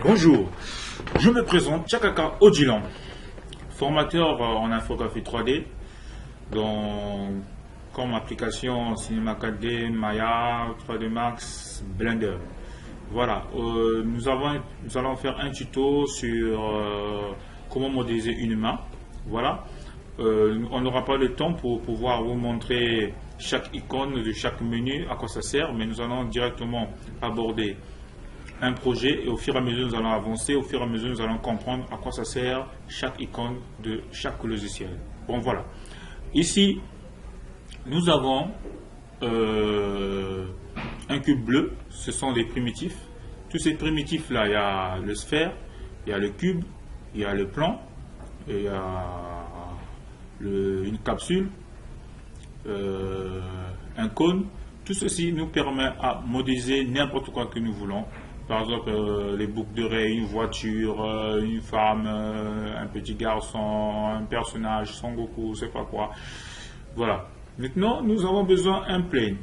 Bonjour, je me présente Tchakaka Odjilan, formateur en infographie 3D, comme application Cinema 4D, Maya, 3D Max, Blender. Voilà, nous allons faire un tuto sur comment modéliser une main. Voilà, on n'aura pas le temps pour pouvoir vous montrer chaque icône de chaque menu, à quoi ça sert, mais nous allons directement aborder un projet et au fur et à mesure nous allons avancer, au fur et à mesure nous allons comprendre à quoi ça sert chaque icône de chaque logiciel. Bon voilà, ici nous avons un cube bleu, ce sont des primitifs. Tous ces primitifs là, il y a le sphère, il y a le cube, il y a le plan, et il y a une capsule, un cône. Tout ceci nous permet à modéliser n'importe quoi que nous voulons. Par exemple, les boucles d'oreilles, une voiture, une femme, un petit garçon, un personnage, Son Goku, je sais pas quoi. Voilà. Maintenant, nous avons besoin d'un plane.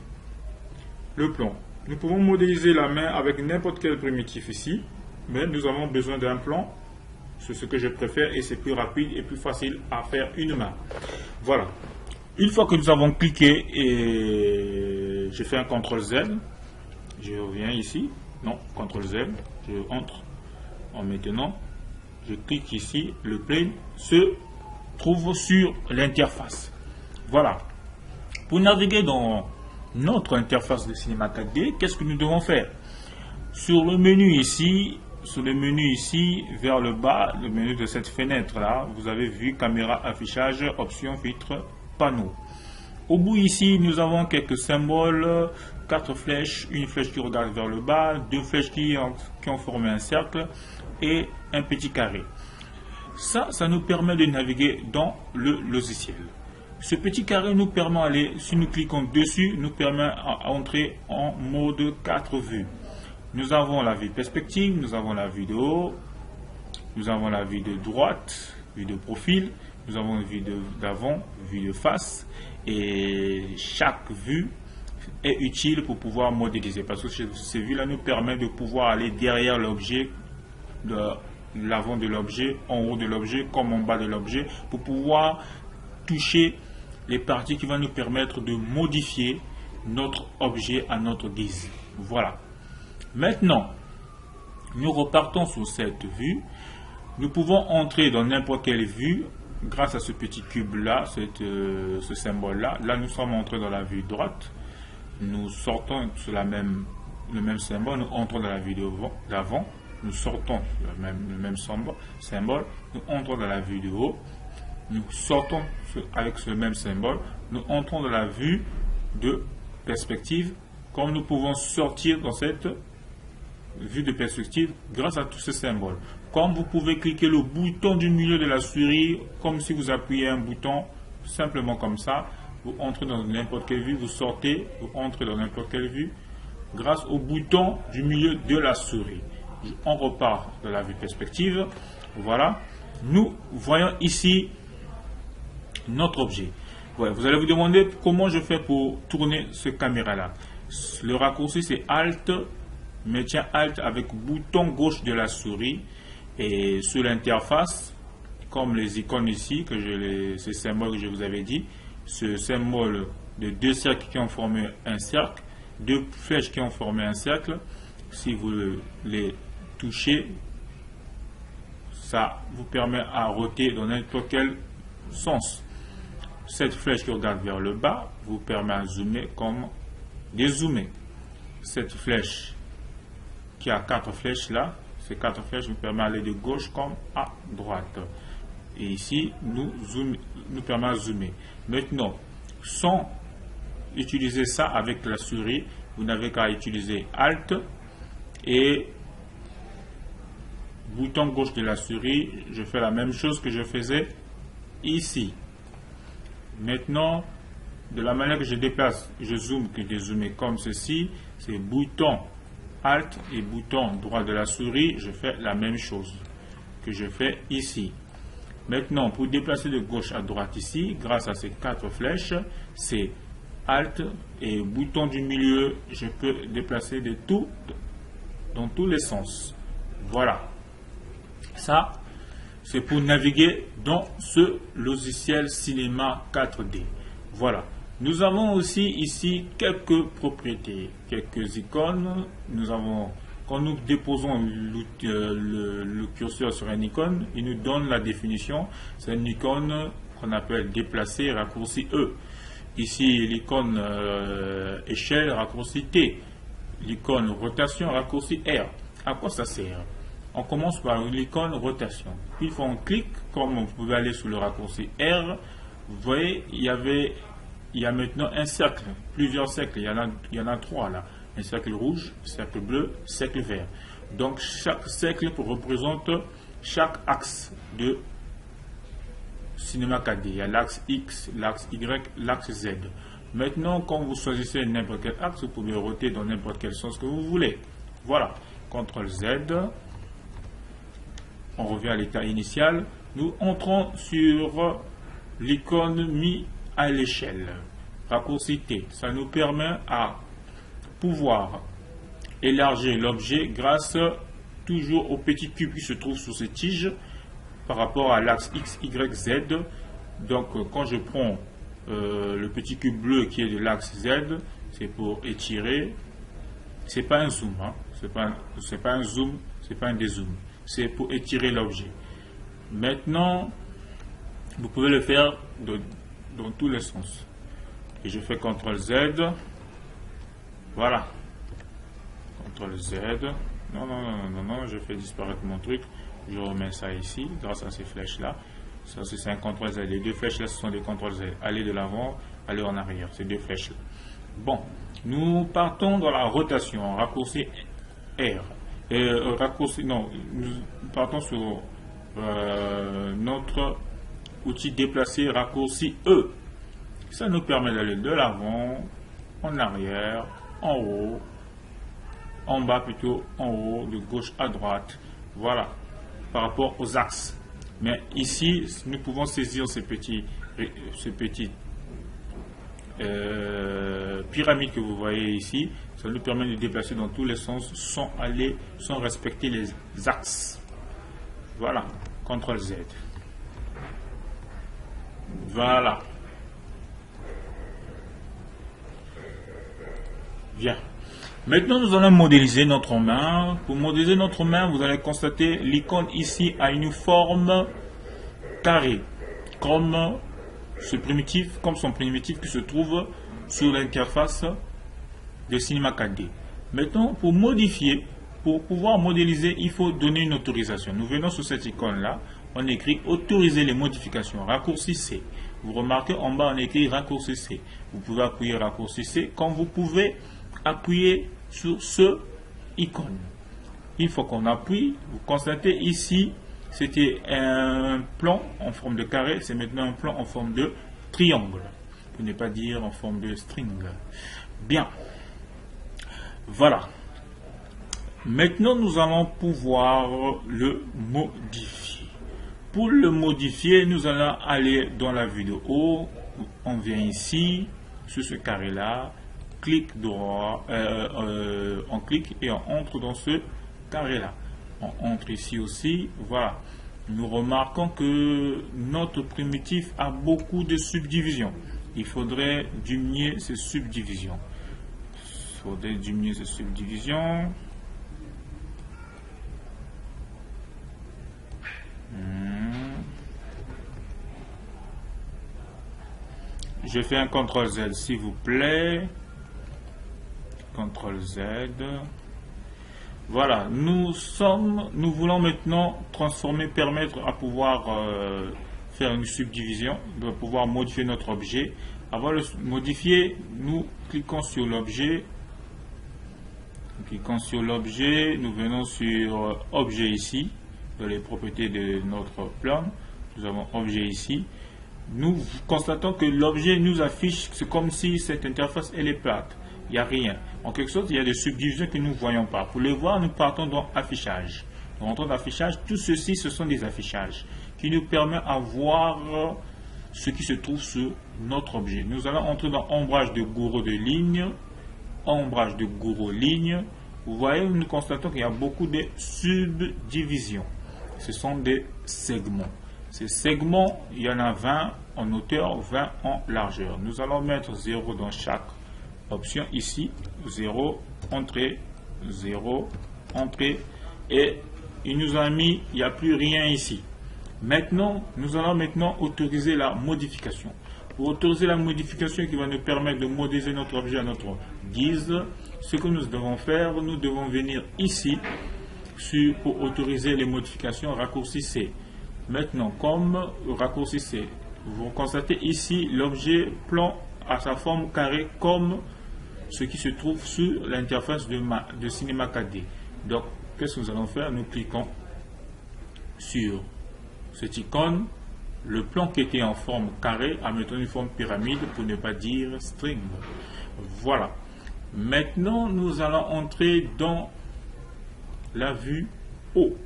Le plan. Nous pouvons modéliser la main avec n'importe quel primitif ici, mais nous avons besoin d'un plan. C'est ce que je préfère et c'est plus rapide et plus facile à faire une main. Voilà. Une fois que nous avons cliqué et je fais un CTRL Z, je reviens ici. Non, CTRL Z, je entre. Maintenant, je clique ici, le plane se trouve sur l'interface. Voilà. Pour naviguer dans notre interface de Cinema 4D, qu'est-ce que nous devons faire? Sur le menu ici, vers le bas, le menu de cette fenêtre là, vous avez vu caméra, affichage, options, filtre, panneau. Au bout ici, nous avons quelques symboles, 4 flèches, une flèche qui regarde vers le bas, 2 flèches qui ont formé un cercle et un petit carré. Ça nous permet de naviguer dans le logiciel. Ce petit carré nous permet d'aller, si nous cliquons dessus, nous permet d'entrer en mode 4 vues. Nous avons la vue perspective, nous avons la vue de haut, nous avons la vue de droite, vue de profil, nous avons une vue d'avant, vue de face, et chaque vue est utile pour pouvoir modéliser parce que ces vues-là nous permettent de pouvoir aller derrière l'objet, de l'avant de l'objet, en haut de l'objet, comme en bas de l'objet, pour pouvoir toucher les parties qui vont nous permettre de modifier notre objet à notre guise. Voilà. Maintenant, nous repartons sur cette vue. Nous pouvons entrer dans n'importe quelle vue grâce à ce petit cube là, ce symbole là. Là, nous sommes entrés dans la vue droite. Nous sortons sur le même symbole. Nous entrons dans la vue d'avant. Nous sortons le même symbole. Nous entrons dans la vue de haut. Nous sortons avec ce même symbole. Nous entrons dans la vue de perspective. Comme nous pouvons sortir dans cette vue de perspective grâce à tous ces symboles. Comme vous pouvez cliquer le bouton du milieu de la souris, comme si vous appuyez un bouton, simplement comme ça, vous entrez dans n'importe quelle vue, vous sortez, vous entrez dans n'importe quelle vue, grâce au bouton du milieu de la souris. On repart de la vue perspective. Voilà. Nous voyons ici notre objet. Ouais, vous allez vous demander comment je fais pour tourner ce caméra-là. Le raccourci c'est Alt, maintien Alt avec bouton gauche de la souris et sur l'interface, comme les icônes ici, ces symboles que je vous avais dit, ce symbole de 2 cercles qui ont formé un cercle, 2 flèches qui ont formé un cercle, si vous les touchez, ça vous permet à roter dans n'importe quel sens. Cette flèche qui regarde vers le bas vous permet à zoomer comme dézoomer. Cette flèche qui a 4 flèches là, ces 4 flèches nous permettent d'aller de gauche comme à droite. Et ici, nous permet de zoomer. Maintenant, sans utiliser ça avec la souris, vous n'avez qu'à utiliser Alt et bouton gauche de la souris. Je fais la même chose que je faisais ici. Maintenant, de la manière que je déplace, je zoome que dézoomer comme ceci, c'est bouton Alt et bouton droit de la souris, je fais la même chose que je fais ici. Maintenant, pour déplacer de gauche à droite ici, grâce à ces 4 flèches, c'est Alt et bouton du milieu, je peux déplacer dans tous les sens. Voilà. Ça, c'est pour naviguer dans ce logiciel Cinema 4D. Voilà. Nous avons aussi ici quelques propriétés, quelques icônes. Nous avons, quand nous déposons le curseur sur une icône, il nous donne la définition. C'est une icône qu'on appelle déplacer, raccourci E. Ici, l'icône échelle, raccourci T. L'icône rotation, raccourci R. À quoi ça sert? On commence par l'icône rotation. Puis, on clique, comme vous pouvez aller sur le raccourci R. Vous voyez, il y a maintenant un cercle, plusieurs cercles. Il y en a trois là. Un cercle rouge, cercle bleu, cercle vert. Donc, chaque cercle représente chaque axe de Cinema 4D. Il y a l'axe X, l'axe Y, l'axe Z. Maintenant, quand vous choisissez n'importe quel axe, vous pouvez roter dans n'importe quel sens que vous voulez. Voilà. CTRL Z. On revient à l'état initial. Nous entrons sur l'icône mis à l'échelle. Raccourci T. Ça nous permet à pouvoir élargir l'objet grâce toujours au petit cube qui se trouve sur ces tiges par rapport à l'axe X, Y, Z. Donc quand je prends le petit cube bleu qui est de l'axe Z, c'est pour étirer. C'est pas un zoom, hein. C'est pas un zoom, c'est pas un dézoom. C'est pour étirer l'objet. Maintenant, vous pouvez le faire dans tous les sens. Et je fais CTRL Z. Voilà. CTRL Z. Non, je fais disparaître mon truc. Je remets ça ici, grâce à ces flèches-là. Ça, c'est un CTRL Z. Les deux flèches-là, ce sont des CTRL Z. Aller de l'avant, aller en arrière. Ces deux flèches-là. Bon. Nous partons dans la rotation. Raccourci R. Nous partons sur notre outil déplacer, raccourci E. Ça nous permet d'aller de l'avant, en arrière, en haut, en bas plutôt, en haut, de gauche à droite. Voilà, par rapport aux axes. Mais ici, nous pouvons saisir ces petites pyramides que vous voyez ici. Ça nous permet de déplacer dans tous les sens sans respecter les axes. Voilà, CTRL Z. Voilà. Bien. Maintenant, nous allons modéliser notre main. Pour modéliser notre main, vous allez constater l'icône ici a une forme carrée, comme son primitif qui se trouve sur l'interface de Cinema 4D. Maintenant, pour modifier, pour pouvoir modéliser, il faut donner une autorisation. Nous venons sur cette icône-là, on écrit autoriser les modifications, raccourci C. Vous remarquez en bas, on écrit raccourci C. Vous pouvez appuyer raccourci C quand vous pouvez appuyer sur ce icône. Une fois qu'on appuie, vous constatez ici, c'était un plan en forme de carré, c'est maintenant un plan en forme de triangle, pour ne pas dire en forme de string. Bien. Voilà. Maintenant, nous allons pouvoir le modifier. Pour le modifier, nous allons aller dans la vue de haut. On vient ici, sur ce carré-là. Clic droit, on clique et on entre dans ce carré-là. On entre ici aussi. Voilà. Nous remarquons que notre primitif a beaucoup de subdivisions. Il faudrait diminuer ces subdivisions. Je fais un CTRL Z s'il vous plaît. CTRL Z. Voilà, nous voulons maintenant permettre à pouvoir faire une subdivision, de pouvoir modifier notre objet. Avant de le modifier, nous cliquons sur l'objet. Nous venons sur objet ici, dans les propriétés de notre plan. Nous avons objet ici. Nous constatons que l'objet nous affiche, c'est comme si cette interface elle est plate. Il n'y a rien. En quelque sorte, il y a des subdivisions que nous ne voyons pas. Pour les voir, nous partons dans affichage. Nous rentrons dans affichage. Tout ceci, ce sont des affichages qui nous permettent de voir ce qui se trouve sur notre objet. Nous allons entrer dans ombrage de gouraud de ligne, ombrage de gouraud ligne. vous voyez, nous constatons qu'il y a beaucoup de subdivisions. Ce sont des segments. Ces segments, il y en a 20 en hauteur, 20 en largeur. Nous allons mettre 0 dans chaque option ici. 0, entrée, 0, entrée. Et il nous a mis, il n'y a plus rien ici. Maintenant, nous allons maintenant autoriser la modification. Pour autoriser la modification qui va nous permettre de modéliser notre objet à notre guise, ce que nous devons faire, nous devons venir ici pour autoriser les modifications, raccourci C. Maintenant, comme raccourci C, vous constatez ici l'objet plan à sa forme carrée comme ce qui se trouve sur l'interface de Cinema 4D. Donc, qu'est-ce que nous allons faire? Nous cliquons sur cette icône. Le plan qui était en forme carrée a maintenant une forme pyramide pour ne pas dire string. Voilà. Maintenant, nous allons entrer dans la vue haut.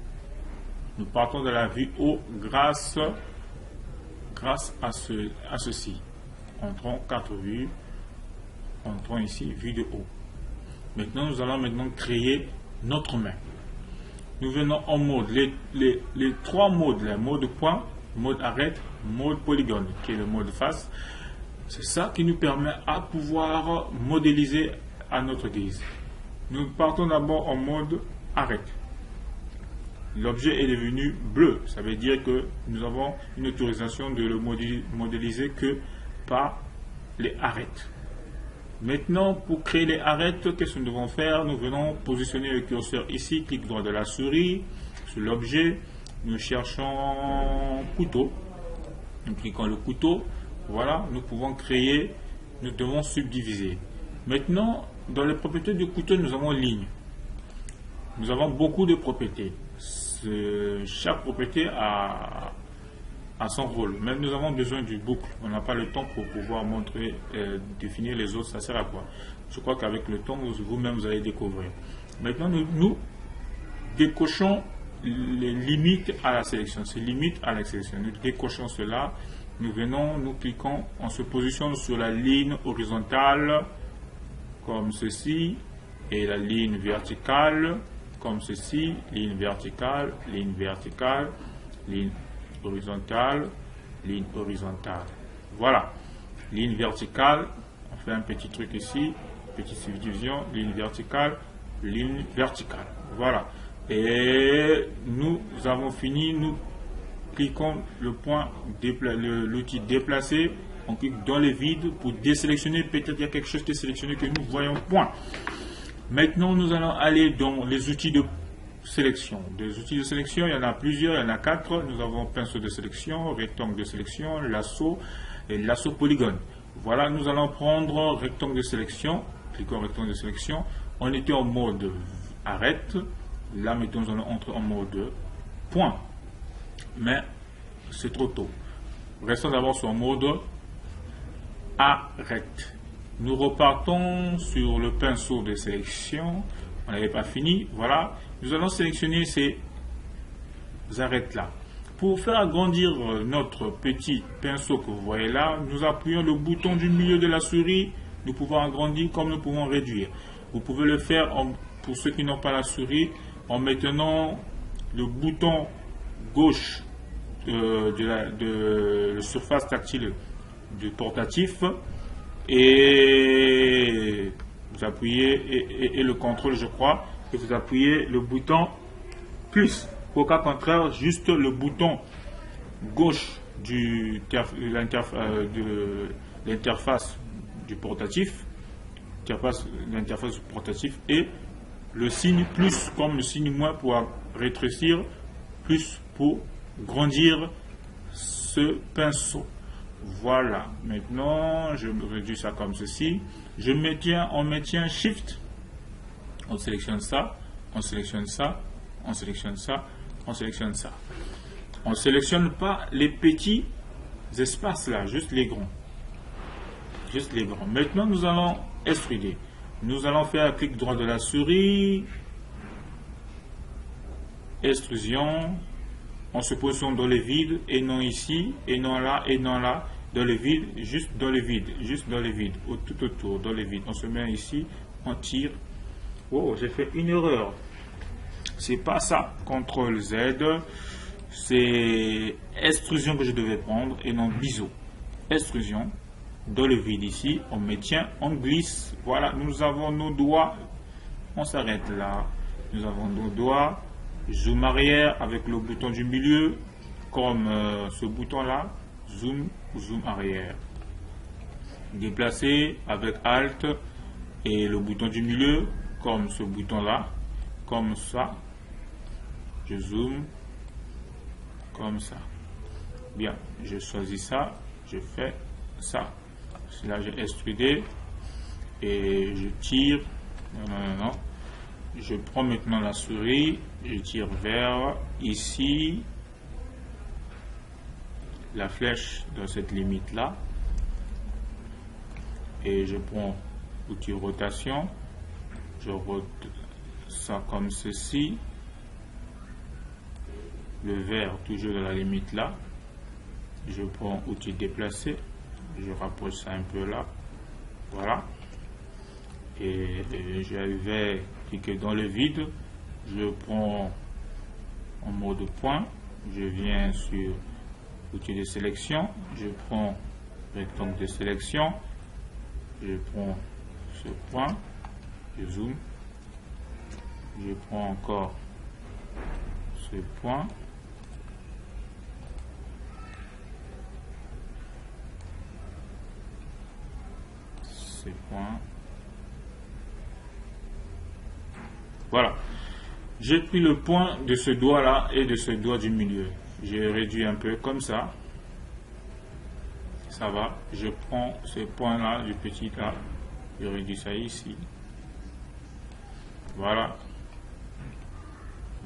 Nous partons de la vue haut grâce à ceci. Entrons 4 vues. Entrons ici, vue de haut. Maintenant, nous allons créer notre main. Nous venons en mode, les 3 modes, le mode point, mode arrête, mode polygone, qui est le mode face. C'est ça qui nous permet à pouvoir modéliser à notre guise. Nous partons d'abord en mode arrête. L'objet est devenu bleu. Ça veut dire que nous avons une autorisation de le modéliser que par les arêtes. Maintenant, pour créer les arêtes, qu'est-ce que nous devons faire? Nous venons positionner le curseur ici, clic droit de la souris, sur l'objet. Nous cherchons couteau. Nous cliquons le couteau. Voilà, nous pouvons créer, nous devons subdiviser. Maintenant, dans les propriétés du couteau, nous avons ligne. Nous avons beaucoup de propriétés. Chaque propriété a son rôle. Mais nous avons besoin du boucle. On n'a pas le temps pour pouvoir montrer, définir les autres. Ça sert à quoi? Je crois qu'avec le temps, vous-même, vous allez découvrir. Maintenant, nous décochons les limites à la sélection. C'est limite à la sélection. Nous décochons cela. Nous venons, nous cliquons, on se positionne sur la ligne horizontale comme ceci et la ligne verticale comme ceci, ligne verticale, ligne verticale, ligne horizontale, ligne horizontale. Voilà, ligne verticale, on fait un petit truc ici, petite subdivision, ligne verticale, ligne verticale. Voilà, et nous avons fini, nous cliquons le point, l'outil déplacer, on clique dans le vide pour désélectionner, peut-être il y a quelque chose qui est sélectionné que nous voyons point. Maintenant, nous allons aller dans les outils de sélection. Des outils de sélection, il y en a plusieurs, il y en a 4. Nous avons pinceau de sélection, rectangle de sélection, lasso et lasso polygone. Voilà, nous allons prendre rectangle de sélection. Cliquons rectangle de sélection. On était en mode arrête. Là, maintenant, nous allons entrer en mode point. Mais c'est trop tôt. Restons d'abord sur mode arrête. Nous repartons sur le pinceau de sélection. On n'avait pas fini. Voilà. Nous allons sélectionner ces arêtes-là. Pour faire agrandir notre petit pinceau que vous voyez là, nous appuyons le bouton du milieu de la souris. Nous pouvons agrandir comme nous pouvons réduire. Vous pouvez le faire, pour ceux qui n'ont pas la souris, en maintenant le bouton gauche de la surface tactile du portatif. Et vous appuyez et le contrôle, je crois, et vous appuyez le bouton plus. Au cas contraire, juste le bouton gauche de l'interface du portatif, l'interface du portatif, et le signe plus comme le signe moins pour rétrécir, plus pour grandir ce pinceau. Voilà, maintenant je réduis ça comme ceci. On maintient Shift, on sélectionne ça, on sélectionne ça, on sélectionne ça, on sélectionne ça. On ne sélectionne pas les petits espaces là, juste les grands. Juste les grands. Maintenant nous allons extruder. Nous allons faire un clic droit de la souris, extrusion. On se positionne dans le vide et non ici, et non là, et non là, dans le vide, juste dans le vide, tout autour, dans le vide. On se met ici, on tire, Oh, j'ai fait une erreur. C'est pas ça. CTRL Z. C'est extrusion que je devais prendre et non biseau. Extrusion. Dans le vide ici, on maintient, on glisse. Voilà, nous avons nos doigts. On s'arrête là. Nous avons nos doigts. Zoom arrière avec le bouton du milieu. Comme ce bouton là. Zoom, zoom arrière. Déplacer avec Alt et le bouton du milieu. Comme ce bouton là. Comme ça. Je zoome. Comme ça. Bien, je choisis ça. Je fais ça. Là, j'ai extrudé et je tire. Non. Je prends maintenant la souris, je tire vers ici, la flèche dans cette limite là, et je prends outil rotation, je rote ça comme ceci, le vert toujours dans la limite là, je prends outil déplacer. Je rapproche ça un peu là, voilà, et je vais cliquer dans le vide, je prends en mode point, je viens sur outil de sélection, je prends rectangle de sélection, je prends ce point, je zoome, je prends encore ce point, ces points. Voilà. J'ai pris le point de ce doigt là et de ce doigt du milieu. J'ai réduit un peu comme ça. Ça va. Je prends ce point là du petit là. Je réduis ça ici. Voilà.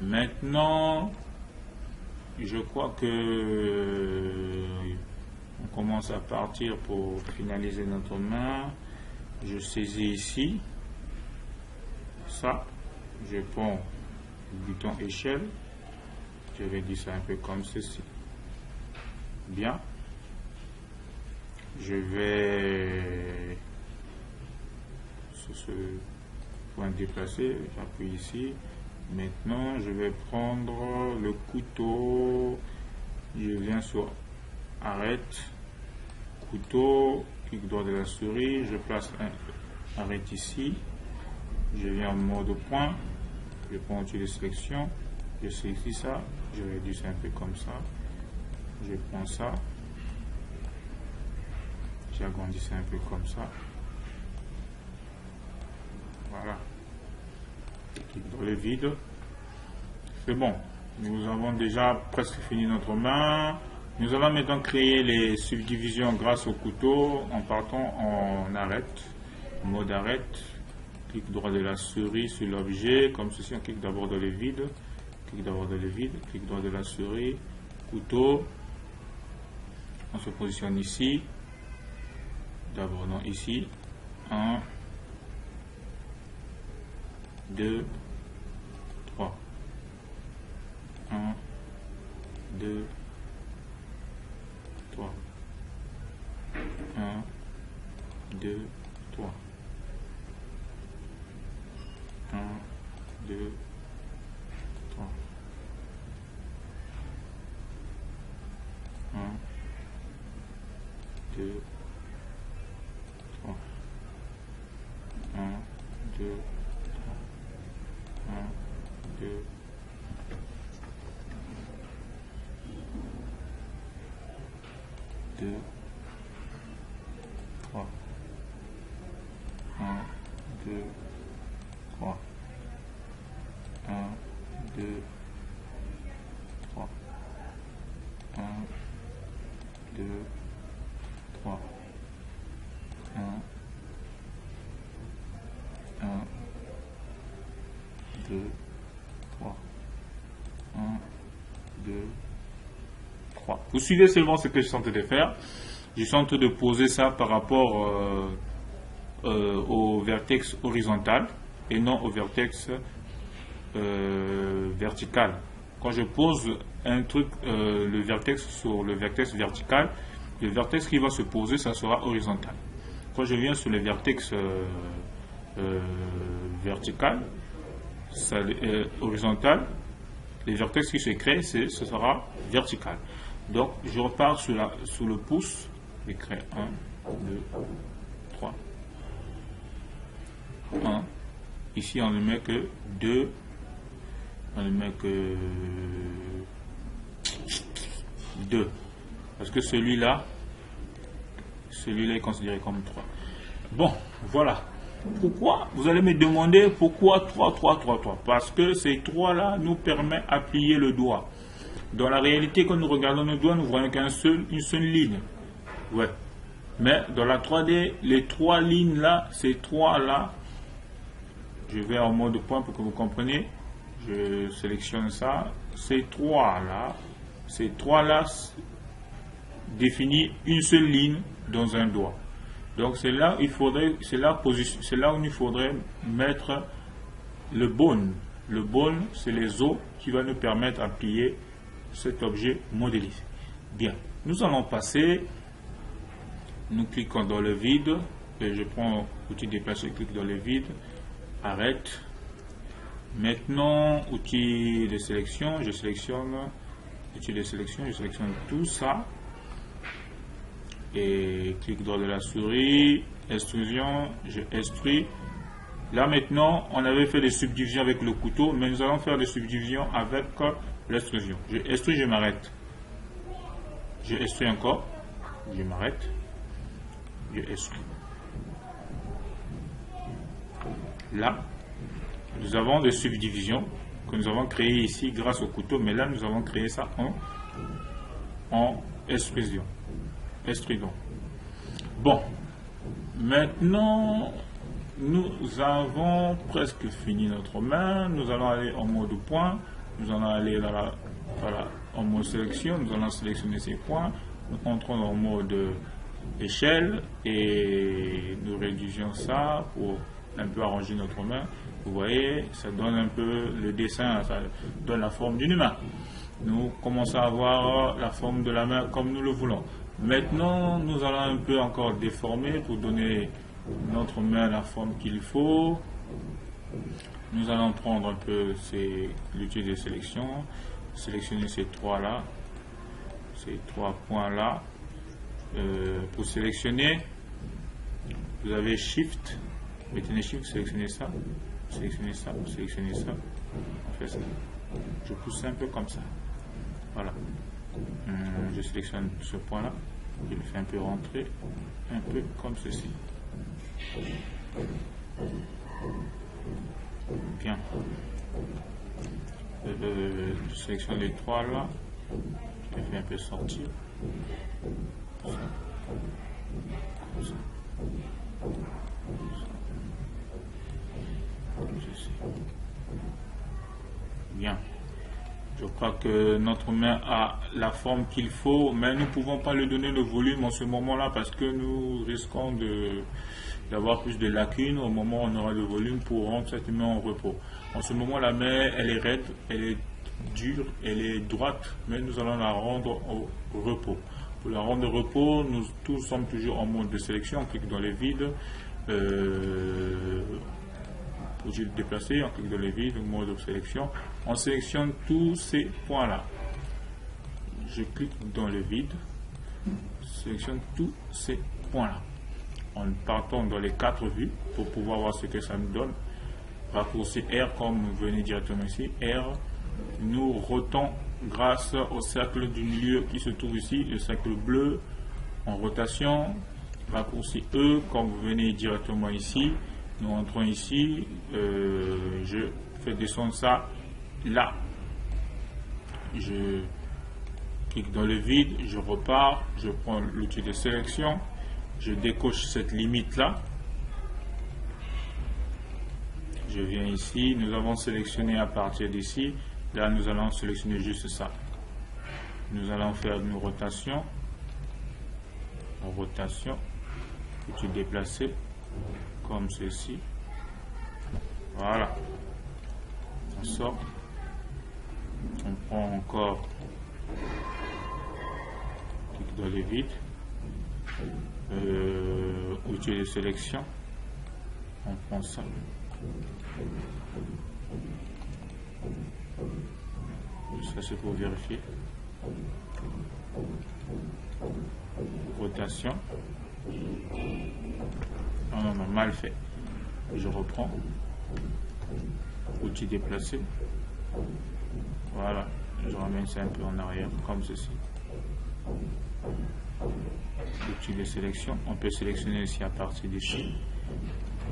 Maintenant, je crois que on commence à partir pour finaliser notre main. Je saisis ici, ça, je prends le bouton échelle, je vais dire ça un peu comme ceci. Bien, je vais sur ce point déplacé, j'appuie ici. Maintenant, je vais prendre le couteau, je viens sur arrête, couteau, clic droit de la souris, je place un arrête ici, je viens en mode point, je prends outil de sélection, je sélectionne ça, je réduis ça un peu comme ça, je prends ça, j'agrandis ça un peu comme ça, voilà, clic dans le vide, c'est bon, nous avons déjà presque fini notre main. Nous allons maintenant créer les subdivisions grâce au couteau en partant en arrête, mode arrête, clic droit de la souris sur l'objet, comme ceci, on clique d'abord dans le vide, clic d'abord dans le vide, clic droit de la souris, couteau, on se positionne ici, d'abord non ici, 1, 2, 3, 1, 2, 3, 1, 2, 3, 1, 2, 3, 1, 2, 3, 1, 2, 3, 1, 2, 2, 3, 1, 2, 3, 1, 2, 3, 1, 2, 3, 1, 1, 2, 3, 1, 2, 3. Vous suivez seulement ce que je suis en train de faire. Je suis en train de poser ça par rapport au vertex horizontal et non au vertex vertical. Quand je pose un truc, le vertex sur le vertex vertical, le vertex qui va se poser, ça sera horizontal. Quand je viens sur le vertex vertical, horizontal. Les vertex qui se créent, ce sera vertical. Donc, je repars sous le pouce. Je crée 1, 2, 3. 1. Ici, on ne met que 2. On ne met que 2. Parce que celui-là est considéré comme 3. Bon, voilà. Pourquoi? Vous allez me demander pourquoi 3, 3, 3, 3. Parce que ces 3-là nous permettent d'appuyer le doigt. Dans la réalité, quand nous regardons nos doigts, nous voyons qu'une seule ligne. Ouais. Mais dans la 3D, les 3 lignes-là, ces 3-là, je vais en mode point pour que vous compreniez. Je sélectionne ça. Ces 3-là définissent une seule ligne dans un doigt. Donc c'est là où il faudrait mettre le bone. Le bone, c'est les os qui va nous permettre d'appuyer cet objet modélisé. Bien, nous allons passer. Nous cliquons dans le vide et je prends l'outil déplacer, clique dans le vide, arrête. Maintenant, outil de sélection, je sélectionne tout ça. Et clique droit de la souris, extrusion, je extruis. Là maintenant, on avait fait des subdivisions avec le couteau, mais nous allons faire des subdivisions avec l'extrusion. Je extruis, je m'arrête. Je extruis encore, je m'arrête. Je extruis. Là, nous avons des subdivisions que nous avons créées ici grâce au couteau, mais là nous avons créé ça en extrusion. Extrudons. Bon, maintenant nous avons presque fini notre main. Nous allons aller en mode point. Nous allons aller en mode sélection. Nous allons sélectionner ces points. Nous entrons en mode échelle et nous réduisons ça pour un peu arranger notre main. Vous voyez, ça donne un peu le dessin, ça donne la forme d'une main. Nous commençons à avoir la forme de la main comme nous le voulons. Maintenant, nous allons un peu encore déformer pour donner notre main la forme qu'il faut. Nous allons prendre un peu l'outil de sélection, sélectionner ces 3-là, ces 3 points-là. Pour sélectionner, vous avez Shift, maintenez Shift, sélectionnez ça, sélectionnez ça, sélectionnez ça, on fait ça. Je pousse un peu comme ça. Voilà. Je sélectionne ce point-là, je le fais un peu rentrer, un peu comme ceci. Bien. Je sélectionne les 3 là, je les fais un peu sortir. Comme ça. Comme ça. Comme ceci. Bien. Je crois que notre main a la forme qu'il faut, mais nous ne pouvons pas lui donner le volume en ce moment-là parce que nous risquons d'avoir plus de lacunes au moment où on aura le volume pour rendre cette main en repos. En ce moment, la main, elle est raide, elle est dure, elle est droite, mais nous allons la rendre au repos. Pour la rendre au repos, nous tous sommes toujours en mode de sélection, on clique dans les vides. Pour déplacer, on clique dans les vides, mode de sélection. On sélectionne tous ces points-là. Je clique dans le vide, sélectionne tous ces points-là. En partant dans les 4 vues pour pouvoir voir ce que ça nous donne. Raccourci R comme vous venez directement ici. R, nous rotons grâce au cercle du milieu qui se trouve ici, le cercle bleu en rotation. Raccourci E comme vous venez directement ici. Nous entrons ici, je fais descendre ça là. Je clique dans le vide, je repars, je prends l'outil de sélection, je décoche cette limite là. Je viens ici, nous avons sélectionné à partir d'ici. Là, nous allons sélectionner juste ça. Nous allons faire une rotation. En rotation, outil déplacer. Comme ceci. Voilà. On sort. On prend encore. Clique dans les vides. Outil de sélection. On prend ça. Ça c'est pour vérifier. Rotation. Non, mal fait. Je reprends. Outil déplacé. Voilà. Je ramène ça un peu en arrière, comme ceci. Outil de sélection. On peut sélectionner ici à partir d'ici.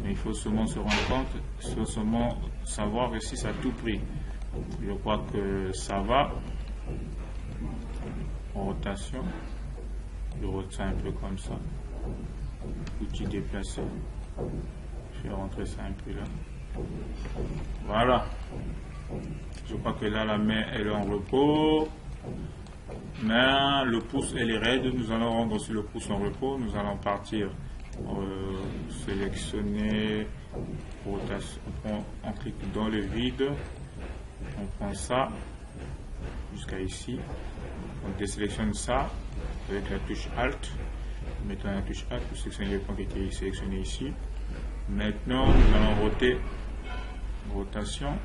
Mais il faut seulement se rendre compte, il faut seulement savoir si ça a tout pris. Je crois que ça va. Rotation. Je retiens un peu comme ça. Outil déplacé. Je vais rentrer ça un peu là. Voilà. Je crois que là, la main, elle est en repos. Mais le pouce, elle est raide. Nous allons rendre aussi le pouce en repos. Nous allons partir. Sélectionner. Rotation. On clique dans le vide. On prend ça. Jusqu'à ici. On désélectionne ça. Avec la touche Alt. Mettons la touche Alt pour sélectionner les points qui étaient sélectionnés ici. Maintenant, nous allons roter. Rotation.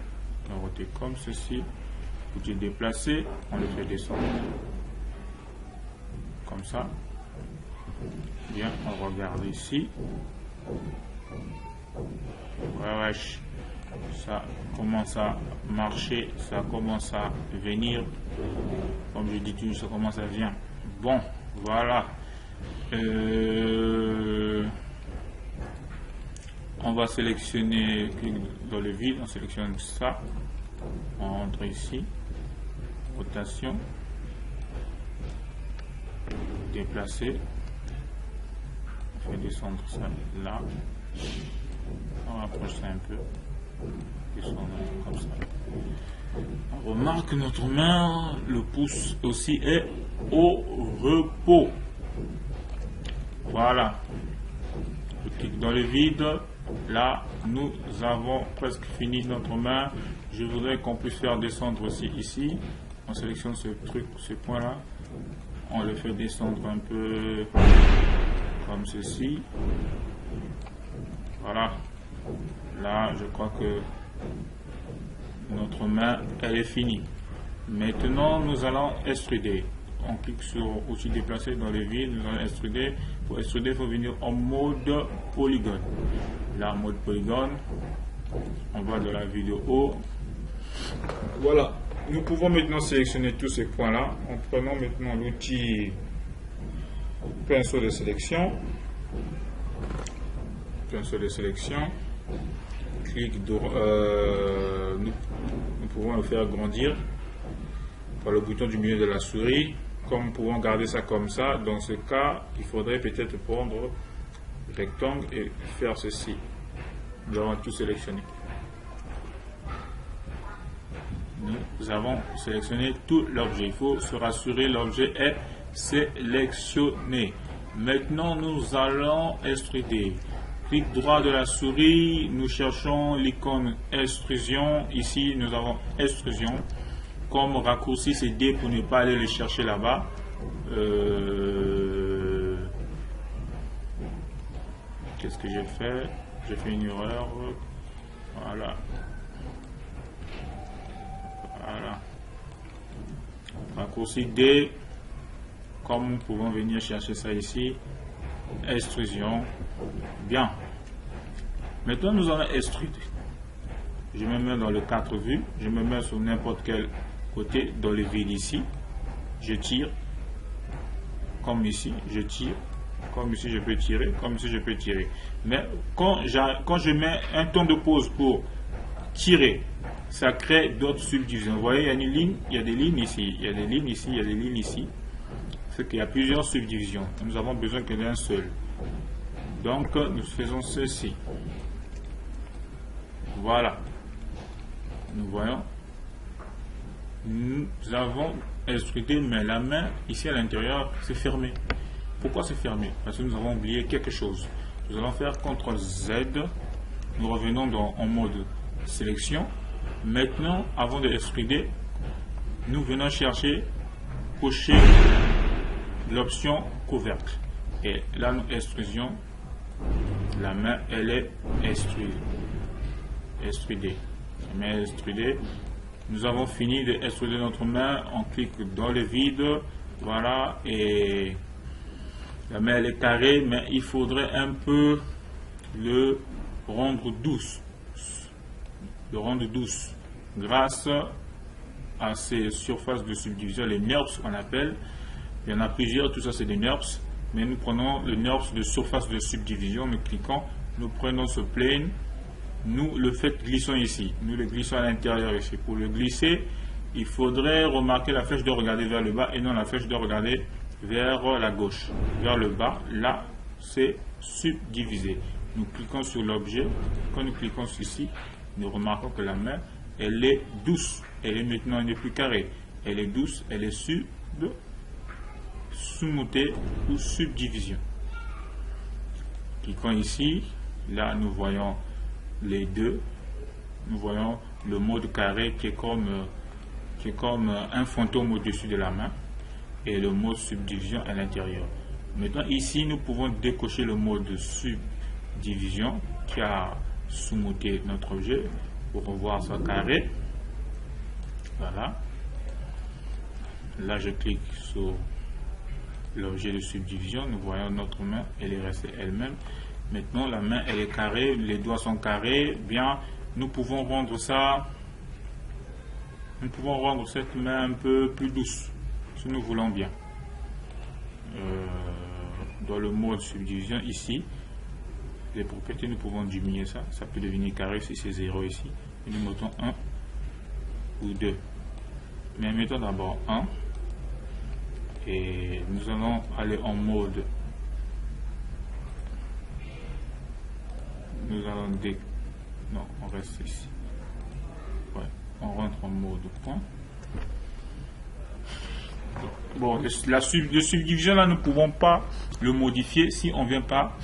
On va roter comme ceci. Outil déplacé. On le fait descendre. Comme ça. Bien, on regarde ici. Ouais, ça commence à marcher. Ça commence à venir. Comme je dis toujours, ça commence à venir. Bon, voilà. On va sélectionner dans le vide, on sélectionne ça, on entre ici, rotation, déplacer, on fait descendre ça là, on rapproche ça un peu, descendre comme ça. On remarque que notre main, le pouce aussi est au repos. Voilà. Je clique dans le vide. Là, nous avons presque fini notre main. Je voudrais qu'on puisse faire descendre aussi ici. On sélectionne ce truc, ce point là. On le fait descendre un peu comme ceci. Voilà. Là, je crois que notre main, elle est finie. Maintenant, nous allons extruder. On clique sur outil déplacé dans le vide, nous allons extruder. Pour extruder, il faut venir en mode polygone. Là, mode polygone, on va dans la vidéo. Voilà, nous pouvons maintenant sélectionner tous ces points-là en prenant maintenant l'outil pinceau de sélection. Pinceau de sélection. Clic droit, nous pouvons le faire grandir par le bouton du milieu de la souris. Comme nous pouvons garder ça comme ça, dans ce cas, il faudrait peut-être prendre rectangle et faire ceci. Nous avons tout sélectionné. Nous avons sélectionné tout l'objet. Il faut se rassurer, l'objet est sélectionné. Maintenant, nous allons extruder. Clic droit de la souris, nous cherchons l'icône extrusion. Ici, nous avons extrusion. Comme raccourci, c'est D pour ne pas aller le chercher là-bas. Qu'est-ce que j'ai fait? J'ai fait une erreur. Voilà. Voilà. Raccourci D. Comme nous pouvons venir chercher ça ici. Extrusion. Bien. Maintenant, nous allons extruder. Je me mets dans le 4 vues. Je me mets sur n'importe quel côté dans le vide ici. Je tire. Comme ici, je tire. Comme ici, je peux tirer. Comme ici, je peux tirer. Mais quand je mets un temps de pause pour tirer, ça crée d'autres subdivisions. Vous voyez, il y a une ligne, il y a des lignes ici, il y a des lignes ici, il y a des lignes ici. C'est qu'il y a plusieurs subdivisions. Nous avons besoin que d'un seul. Donc, nous faisons ceci. Voilà. Nous voyons. Nous avons extrudé, mais la main, ici à l'intérieur, c'est fermé. Pourquoi c'est fermé? Parce que nous avons oublié quelque chose. Nous allons faire CTRL Z. Nous revenons en mode sélection. Maintenant, avant de extruder, nous venons chercher, cocher l'option couvercle. Et là, nous extrusions. La main, elle est extrudée. extruder. La main extrudée. Nous avons fini de extruder notre main. On clique dans le vide. Voilà. Et la main elle est carrée, mais il faudrait un peu le rendre douce. Le rendre douce grâce à ces surfaces de subdivision, les NURBS qu'on appelle. Il y en a plusieurs, tout ça c'est des NURBS. Mais nous prenons le NURBS de surface de subdivision, nous cliquons, nous prenons ce plane, nous le glissons ici, nous le glissons à l'intérieur ici. Pour le glisser, il faudrait remarquer la flèche de regarder vers le bas et non la flèche de regarder vers la gauche. Vers le bas, là c'est subdivisé. Nous cliquons sur l'objet, quand nous cliquons ici, nous remarquons que la main, elle est douce, elle est maintenant, elle n'est plus carrée, elle est douce, elle est sous-moutée ou subdivision. Cliquons ici, là nous voyons les deux, nous voyons le mode carré qui est comme un fantôme au-dessus de la main et le mode subdivision à l'intérieur. Maintenant ici nous pouvons décocher le mode subdivision qui a sous-mouté notre objet pour revoir ça carré. Voilà. Là je clique sur l'objet de subdivision, nous voyons notre main, elle est restée elle-même. Maintenant la main elle est carrée, les doigts sont carrés. Bien, nous pouvons rendre cette main un peu plus douce si nous voulons bien. Dans le mode subdivision ici, les propriétés, nous pouvons diminuer ça, ça peut devenir carré si c'est 0 ici, et nous mettons 1 ou 2, mais mettons d'abord 1 et nous allons aller en mode, nous allons non, on reste ici, ouais, on rentre en mode point. Bon, le subdivision là, nous ne pouvons pas le modifier si on ne vient pas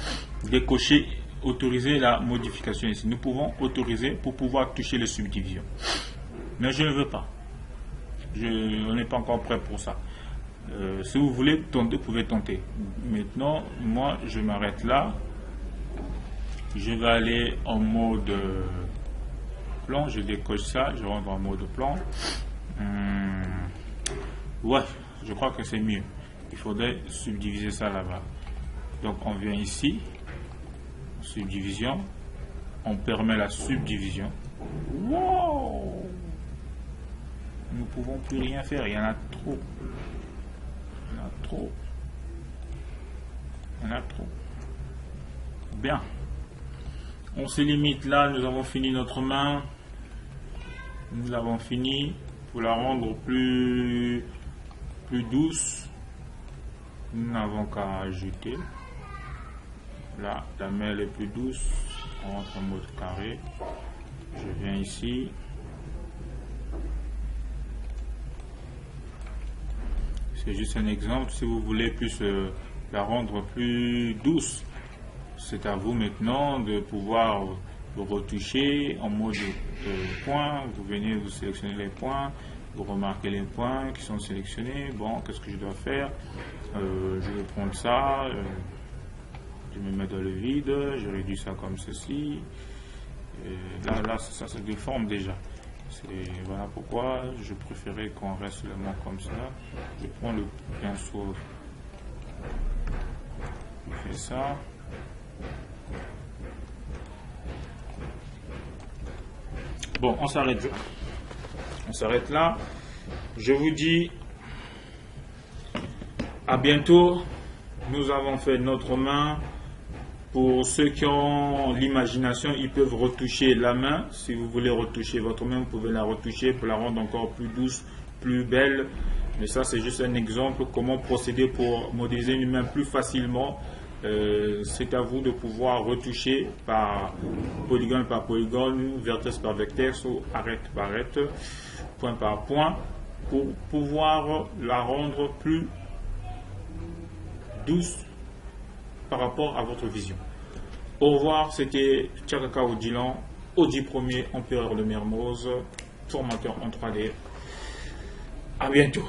décocher, autoriser la modification ici. Nous pouvons autoriser pour pouvoir toucher les subdivisions. Mais je ne veux pas. On n'est pas encore prêt pour ça. Si vous voulez tenter, vous pouvez tenter. Maintenant, moi, je m'arrête là. Je vais aller en mode plan. Je décoche ça. Je rentre en mode plan. Ouais, je crois que c'est mieux. Il faudrait subdiviser ça là-bas. Donc on vient ici, subdivision, on permet la subdivision. Wow! Nous ne pouvons plus rien faire, il y en a trop. Il y en a trop. Il y en a trop. Bien. On se limite là, nous avons fini notre main. Nous l'avons fini. Pour la rendre plus douce, nous n'avons qu'à ajouter. Là, la main elle est plus douce. On rentre en mode carré. Je viens ici. C'est juste un exemple. Si vous voulez plus la rendre plus douce, c'est à vous maintenant de pouvoir le retoucher en mode point. Vous venez, vous sélectionnez les points. Vous remarquez les points qui sont sélectionnés. Bon, qu'est-ce que je dois faire? Je vais prendre ça. Je me mets dans le vide. Je réduis ça comme ceci. Là, ça se déforme déjà. Voilà pourquoi je préférais qu'on reste seulement comme ça. Je prends le pinceau. Je fais ça. Bon, on s'arrête là. On s'arrête là. Je vous dis à bientôt. Nous avons fait notre main. Pour ceux qui ont l'imagination, ils peuvent retoucher la main. Si vous voulez retoucher votre main, vous pouvez la retoucher pour la rendre encore plus douce, plus belle. Mais ça, c'est juste un exemple. Comment procéder pour modéliser une main plus facilement. C'est à vous de pouvoir retoucher par polygone par polygone, vertex par vertex ou arête par arête, point par point, pour pouvoir la rendre plus douce par rapport à votre vision. Au revoir, c'était Tchakaka Odilan, Audi Premier, Empereur de Mermoz, formateur en 3D. À bientôt.